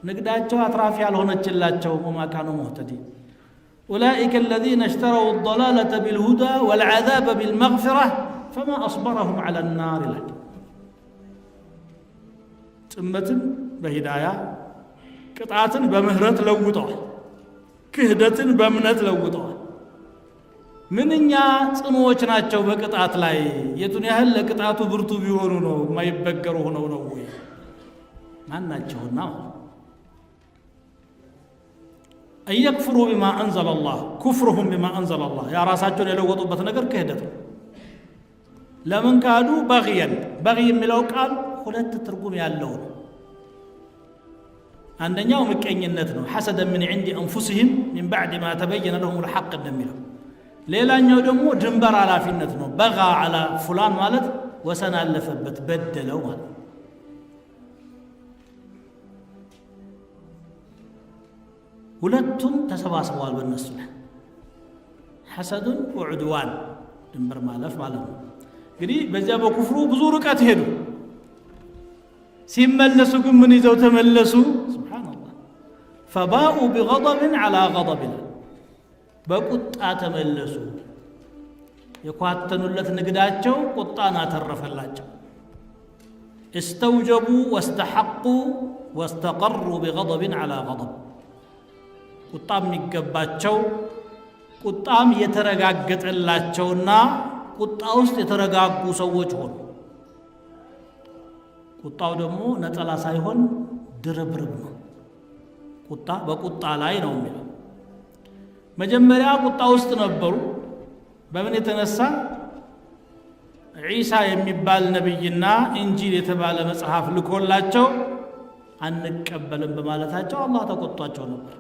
ንግዳቸው አትራፊ ያልሆነችላቸው وما كانوا مهتدين أولئك الذين اشتروا الضلالة بالهدى والعذاب بالمغفرة فما أصبرهم على النار لك ጥመትን በሂዳያ ቅጣትን በምህረት ለውጠዋል ክህደትን በእምነት ለውጠዋል ምንኛ ጽኑዎች ናቸው በቅጣት ላይ የቱን ያህል ለቅጣቱ ብርቱ ቢሆኑ ነው የማይበገሩ ሆነው ነው ወይ ማናቸውና أيكفروا بما أنزل الله كفرهم بما أنزل الله يا راساتهم يلوطوا بتنقر كهدت لمن كادوا بغيا ملو قال ሁለት ትርጉም ያለው ነው አንደኛው ምቀኝነት ነው حسدا من عند انفسهم من بعد ما تبين لهم الحق እንደሚለው ሌላኛው ደግሞ ድንበር አላፊነት ነው بغى على فلان ማለት ወሰን አለፈበት በደለው ማለት ሁለቱም ተሰባስበዋል በእነሱ ላይ حسد وعدوان ድንበር ማለፍ ማለት ነው እንግዲህ በዚያ በኩፍሩ ብዙ ርቀት ሄዱ ሲመለሱ ግን ምን ይዘው ተመለሱ ሱብሃንአላህ فباءوا بغضب على غضب በቁጣ ተመለሱ የኳተኑለት ንግዳቸው ቁጣን አተረፈላቸው استوجبوا واستحقوا واستقروا بغضب على غضب ቁጣም ይገባቸው ቁጣም የተረጋገጠላቸውና ቁጣ ውስጥ የተረጋጉ ሰዎች ሆኑ ቁጣው ደግሞ ነጠላ ሳይሆን ድርብርብ ነው ቁጣ በቁጣ ላይ ነው የሚለው መጀመሪያ ቁጣ ውስጥ ነበሩ በምን የተነሳ ዒሳ የሚባል ነብይና እንጂል የተባለ መጽሐፍ ልኮላቸው አንቀበልም በማለታቸው አላህ ተቆጣቸው ነበር